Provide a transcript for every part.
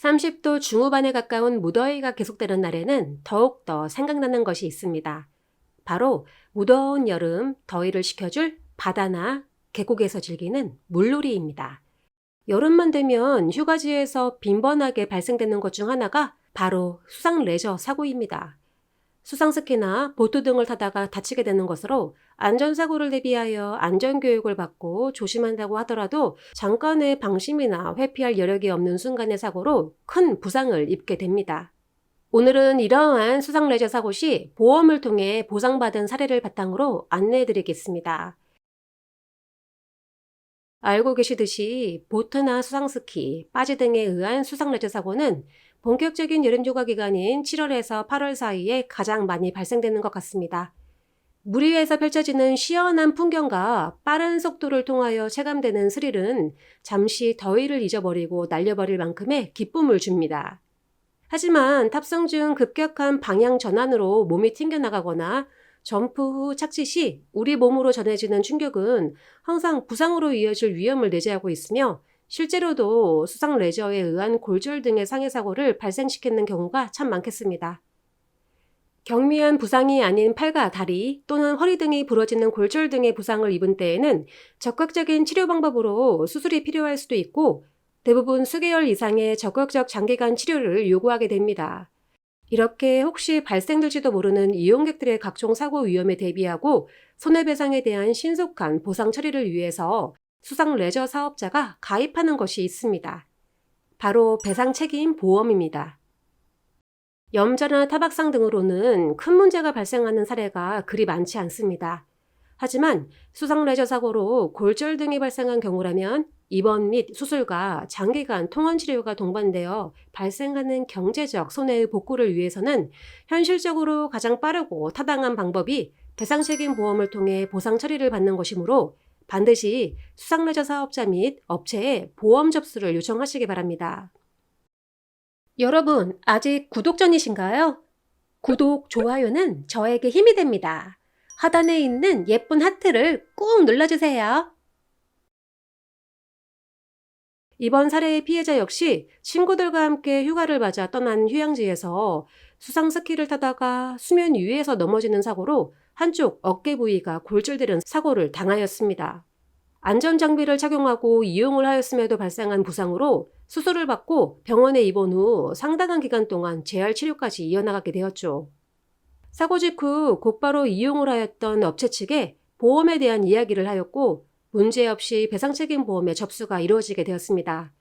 30도 중후반에 가까운 무더위가 계속되는 날에는 더욱더 생각나는 것이 있습니다. 바로 무더운 여름 더위를 식혀줄 바다나 계곡에서 즐기는 물놀이입니다. 여름만 되면 휴가지에서 빈번하게 발생되는 것 중 하나가 바로 수상 레저 사고입니다. 수상스키나 보트 등을 타다가 다치게 되는 것으로 안전사고를 대비하여 안전교육을 받고 조심한다고 하더라도 잠깐의 방심이나 회피할 여력이 없는 순간의 사고로 큰 부상을 입게 됩니다. 오늘은 이러한 수상 레저 사고 시 보험을 통해 보상받은 사례를 바탕으로 안내해드리겠습니다. 알고 계시듯이 보트나 수상스키, 바지 등에 의한 수상 레저 사고는 본격적인 여름 휴가 기간인 7월에서 8월 사이에 가장 많이 발생되는 것 같습니다. 물 위에서 펼쳐지는 시원한 풍경과 빠른 속도를 통하여 체감되는 스릴은 잠시 더위를 잊어버리고 날려버릴 만큼의 기쁨을 줍니다. 하지만 탑승 중 급격한 방향 전환으로 몸이 튕겨나가거나 점프 후 착지 시 우리 몸으로 전해지는 충격은 항상 부상으로 이어질 위험을 내재하고 있으며 실제로도 수상 레저에 의한 골절 등의 상해 사고를 발생시키는 경우가 참 많겠습니다. 경미한 부상이 아닌 팔과 다리 또는 허리 등이 부러지는 골절 등의 부상을 입은 때에는 적극적인 치료 방법으로 수술이 필요할 수도 있고 대부분 수개월 이상의 적극적 장기간 치료를 요구하게 됩니다. 이렇게 혹시 발생될지도 모르는 이용객들의 각종 사고 위험에 대비하고 손해배상에 대한 신속한 보상 처리를 위해서 수상 레저 사업자가 가입하는 것이 있습니다. 바로 배상책임 보험입니다. 염자나 타박상 등으로는 큰 문제가 발생하는 사례가 그리 많지 않습니다. 하지만 수상 레저 사고로 골절 등이 발생한 경우라면 입원 및 수술과 장기간 통원 치료가 동반되어 발생하는 경제적 손해의 복구를 위해서는 현실적으로 가장 빠르고 타당한 방법이 배상책임 보험을 통해 보상 처리를 받는 것이므로 반드시 수상 레저 사업자 및 업체에 보험 접수를 요청하시기 바랍니다. 여러분, 아직 구독 전이신가요? 구독, 좋아요는 저에게 힘이 됩니다. 하단에 있는 예쁜 하트를 꾹 눌러주세요. 이번 사례의 피해자 역시 친구들과 함께 휴가를 맞아 떠난 휴양지에서 수상 스키를 타다가 수면 위에서 넘어지는 사고로 한쪽 어깨 부위가 골절되는 사고를 당하였습니다. 안전장비를 착용하고 이용을 하였음에도 발생한 부상으로 수술을 받고 병원에 입원 후 상당한 기간 동안 재활 치료까지 이어나가게 되었죠. 사고 직후 곧바로 이용을 하였던 업체 측에 보험에 대한 이야기를 하였고 문제없이 배상책임보험의 접수가 이루어지게 되었습니다.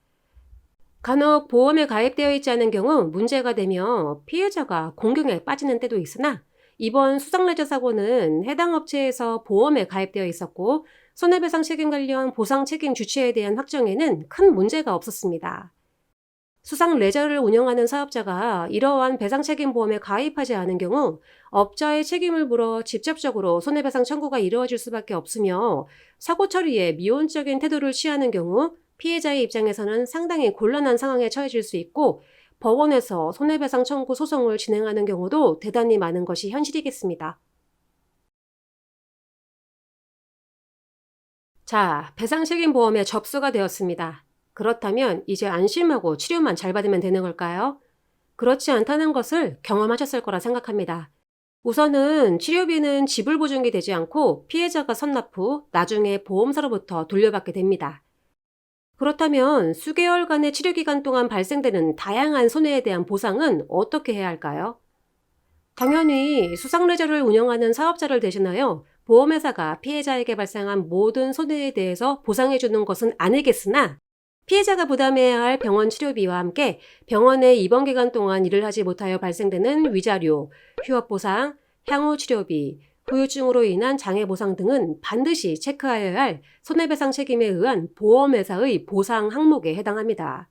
간혹 보험에 가입되어 있지 않은 경우 문제가 되며 피해자가 공경에 빠지는 때도 있으나 이번 수상레저 사고는 해당 업체에서 보험에 가입되어 있었고 손해배상 책임 관련 보상 책임 주체에 대한 확정에는 큰 문제가 없었습니다. 수상 레저를 운영하는 사업자가 이러한 배상책임보험에 가입하지 않은 경우 업자의 책임을 물어 직접적으로 손해배상 청구가 이루어질 수밖에 없으며 사고 처리에 미온적인 태도를 취하는 경우 피해자의 입장에서는 상당히 곤란한 상황에 처해질 수 있고 법원에서 손해배상 청구 소송을 진행하는 경우도 대단히 많은 것이 현실이겠습니다. 자, 배상책임보험에 접수가 되었습니다. 그렇다면 이제 안심하고 치료만 잘 받으면 되는 걸까요? 그렇지 않다는 것을 경험하셨을 거라 생각합니다. 우선은 치료비는 지불 보증이 되지 않고 피해자가 선납 후 나중에 보험사로부터 돌려받게 됩니다. 그렇다면 수개월간의 치료기간 동안 발생되는 다양한 손해에 대한 보상은 어떻게 해야 할까요? 당연히 수상레저를 운영하는 사업자를 대신하여 보험회사가 피해자에게 발생한 모든 손해에 대해서 보상해주는 것은 아니겠으나 피해자가 부담해야 할 병원 치료비와 함께 병원에 입원 기간 동안 일을 하지 못하여 발생되는 위자료, 휴업보상, 향후 치료비, 후유증으로 인한 장애보상 등은 반드시 체크하여야 할 손해배상 책임에 의한 보험회사의 보상 항목에 해당합니다.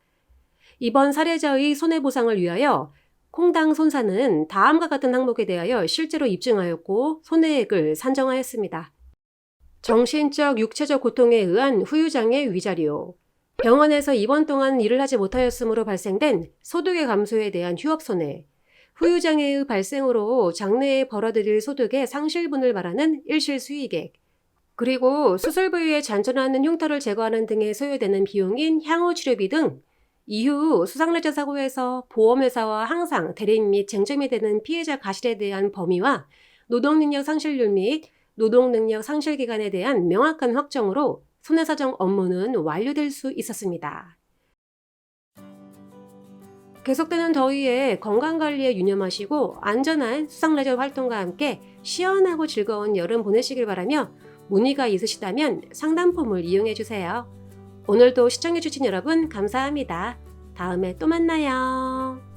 이번 사례자의 손해보상을 위하여 콩당 손사는 다음과 같은 항목에 대하여 실제로 입증하였고 손해액을 산정하였습니다. 정신적, 육체적 고통에 의한 후유장애 위자료, 병원에서 입원 동안 일을 하지 못하였으므로 발생된 소득의 감소에 대한 휴업손해, 후유장애의 발생으로 장래에 벌어들일 소득의 상실분을 말하는 일실수익액, 그리고 수술 부위에 잔존하는 흉터를 제거하는 등에 소요되는 비용인 향후 치료비 등 이후 수상레저 사고에서 보험회사와 항상 대립 및 쟁점이 되는 피해자 가실에 대한 범위와 노동능력 상실률 및 노동능력 상실 기간에 대한 명확한 확정으로 손해사정 업무는 완료될 수 있었습니다. 계속되는 더위에 건강관리에 유념하시고 안전한 수상레저 활동과 함께 시원하고 즐거운 여름 보내시길 바라며 문의가 있으시다면 상담폼을 이용해주세요. 오늘도 시청해주신 여러분 감사합니다. 다음에 또 만나요.